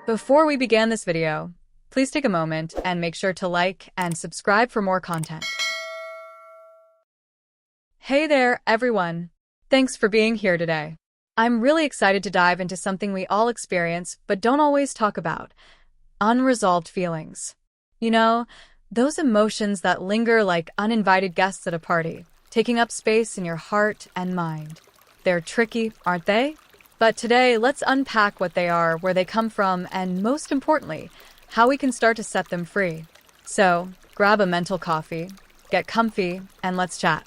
Before we begin this video, please take a moment and make sure to like and subscribe for more content. Hey there, everyone. Thanks for being here today. I'm really excited to dive into something we all experience but don't always talk about: unresolved feelings. You know, those emotions that linger like uninvited guests at a party, taking up space in your heart and mind. They're tricky, aren't they? But today, let's unpack what they are, where they come from, and most importantly, how we can start to set them free. So, grab a mental coffee, get comfy, and let's chat.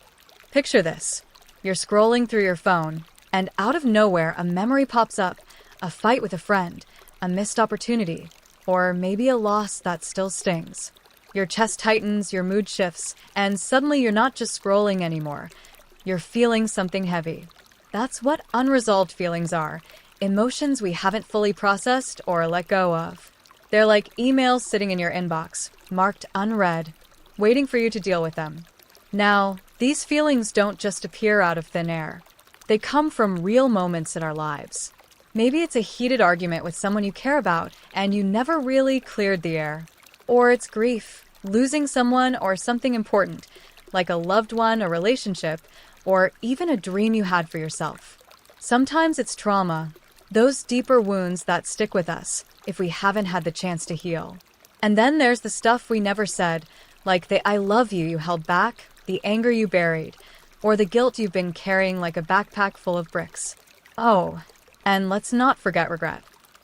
Picture this. You're scrolling through your phone, and out of nowhere, a memory pops up: a fight with a friend, a missed opportunity, or maybe a loss that still stings. Your chest tightens, your mood shifts, and suddenly you're not just scrolling anymore. You're feeling something heavy. That's what unresolved feelings are: emotions we haven't fully processed or let go of. They're like emails sitting in your inbox, marked unread, waiting for you to deal with them. Now, these feelings don't just appear out of thin air. They come from real moments in our lives. Maybe it's a heated argument with someone you care about and you never really cleared the air. Or it's grief, losing someone or something important, like a loved one, a relationship, or even a dream you had for yourself. Sometimes it's trauma, those deeper wounds that stick with us if we haven't had the chance to heal. And then there's the stuff we never said, like the "I love you" you held back, the anger you buried, or the guilt you've been carrying like a backpack full of bricks. Oh, and let's not forget regret.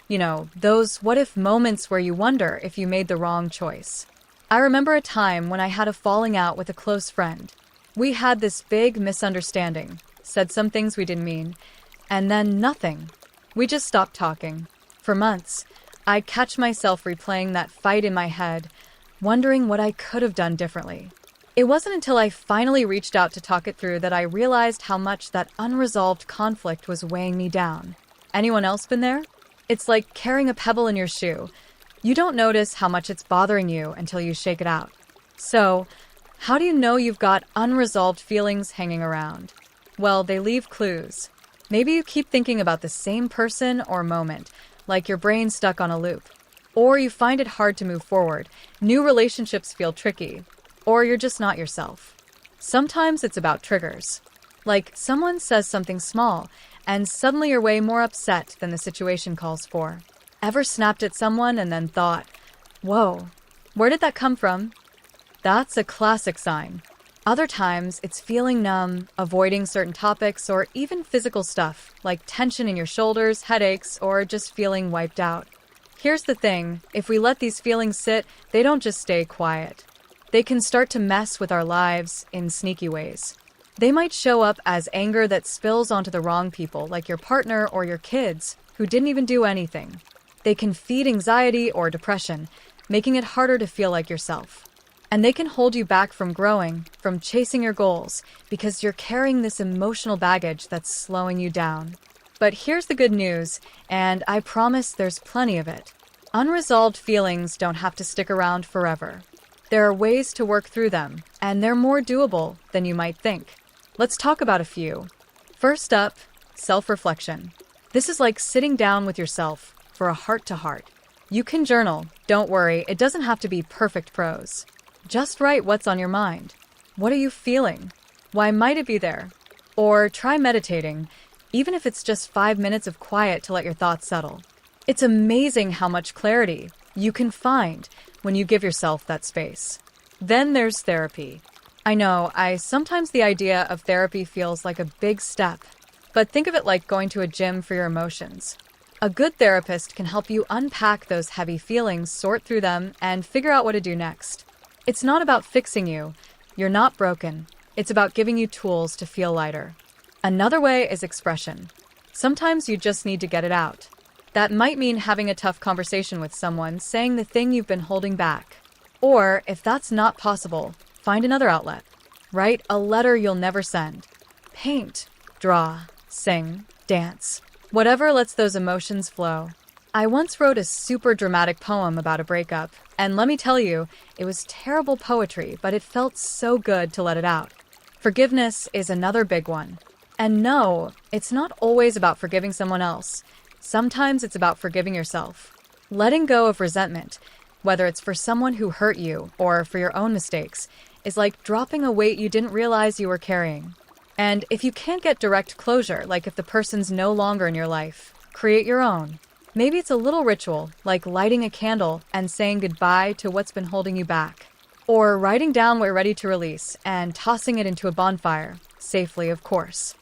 You know, those what-if moments where you wonder if you made the wrong choice. I remember a time when I had a falling out with a close friend. We had this big misunderstanding, said some things we didn't mean, and then nothing. We just stopped talking. For months, I'd catch myself replaying that fight in my head, wondering what I could have done differently. It wasn't until I finally reached out to talk it through that I realized how much that unresolved conflict was weighing me down. Anyone else been there? It's like carrying a pebble in your shoe. You don't notice how much it's bothering you until you shake it out. So, how do you know you've got unresolved feelings hanging around? Well, they leave clues. Maybe you keep thinking about the same person or moment, like your brain's stuck on a loop. Or you find it hard to move forward, new relationships feel tricky, or you're just not yourself. Sometimes it's about triggers. Like someone says something small, and suddenly you're way more upset than the situation calls for. Ever snapped at someone and then thought, "Whoa, where did that come from?" That's a classic sign. Other times, it's feeling numb, avoiding certain topics, or even physical stuff, like tension in your shoulders, headaches, or just feeling wiped out. Here's the thing: if we let these feelings sit, they don't just stay quiet. They can start to mess with our lives in sneaky ways. They might show up as anger that spills onto the wrong people, like your partner or your kids, who didn't even do anything. They can feed anxiety or depression, making it harder to feel like yourself. And they can hold you back from growing, from chasing your goals, because you're carrying this emotional baggage that's slowing you down. But here's the good news, and I promise there's plenty of it. Unresolved feelings don't have to stick around forever. There are ways to work through them, and they're more doable than you might think. Let's talk about a few. First up, self-reflection. This is like sitting down with yourself for a heart-to-heart. You can journal, don't worry, it doesn't have to be perfect prose. Just write what's on your mind. What are you feeling? Why might it be there? Or try meditating, even if it's just 5 minutes of quiet to let your thoughts settle. It's amazing how much clarity you can find when you give yourself that space. Then there's therapy. I know, sometimes the idea of therapy feels like a big step, but think of it like going to a gym for your emotions. A good therapist can help you unpack those heavy feelings, sort through them, and figure out what to do next. It's not about fixing you. You're not broken. It's about giving you tools to feel lighter. Another way is expression. Sometimes you just need to get it out. That might mean having a tough conversation with someone, saying the thing you've been holding back. Or, if that's not possible, find another outlet. Write a letter you'll never send. Paint, draw, sing, dance. Whatever lets those emotions flow. I once wrote a super dramatic poem about a breakup, and let me tell you, it was terrible poetry, but it felt so good to let it out. Forgiveness is another big one. And no, it's not always about forgiving someone else. Sometimes it's about forgiving yourself. Letting go of resentment, whether it's for someone who hurt you or for your own mistakes, is like dropping a weight you didn't realize you were carrying. And if you can't get direct closure, like if the person's no longer in your life, create your own. Maybe it's a little ritual, like lighting a candle and saying goodbye to what's been holding you back. Or writing down what you're ready to release and tossing it into a bonfire, safely, of course.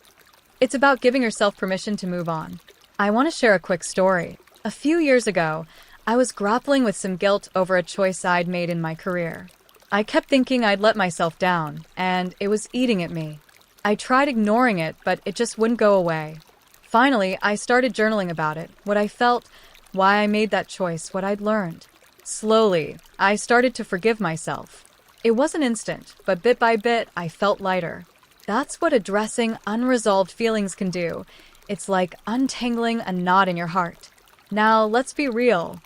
It's about giving yourself permission to move on. I want to share a quick story. A few years ago, I was grappling with some guilt over a choice I'd made in my career. I kept thinking I'd let myself down, and it was eating at me. I tried ignoring it, but it just wouldn't go away. Finally, I started journaling about it, what I felt, why I made that choice, what I'd learned. Slowly, I started to forgive myself. It wasn't instant, but bit by bit, I felt lighter. That's what addressing unresolved feelings can do. It's like untangling a knot in your heart. Now, let's be real.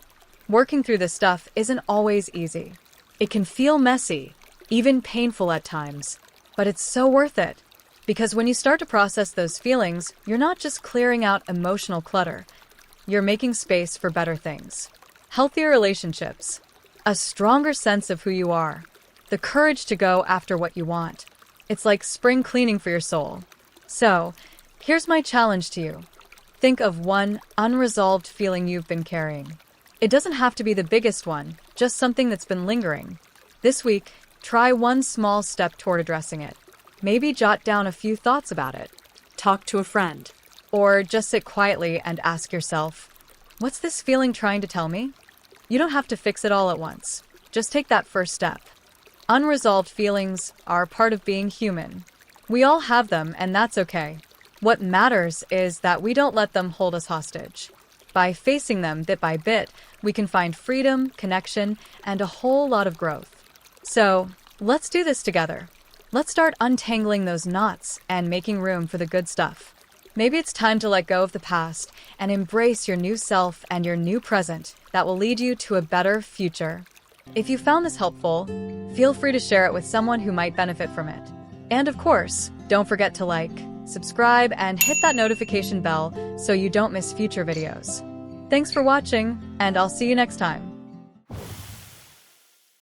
Working through this stuff isn't always easy. It can feel messy, even painful at times, but it's so worth it. Because when you start to process those feelings, you're not just clearing out emotional clutter. You're making space for better things. Healthier relationships, a stronger sense of who you are, the courage to go after what you want. It's like spring cleaning for your soul. So, here's my challenge to you. Think of one unresolved feeling you've been carrying. It doesn't have to be the biggest one, just something that's been lingering. This week, try one small step toward addressing it. Maybe jot down a few thoughts about it. Talk to a friend. Or just sit quietly and ask yourself, what's this feeling trying to tell me? You don't have to fix it all at once. Just take that first step. Unresolved feelings are part of being human. We all have them, and that's okay. What matters is that we don't let them hold us hostage. By facing them bit by bit, we can find freedom, connection, and a whole lot of growth. So, let's do this together. Let's start untangling those knots and making room for the good stuff. Maybe it's time to let go of the past and embrace your new self and your new present that will lead you to a better future. If you found this helpful, feel free to share it with someone who might benefit from it. And of course, don't forget to like, subscribe, and hit that notification bell so you don't miss future videos. Thanks for watching, and I'll see you next time.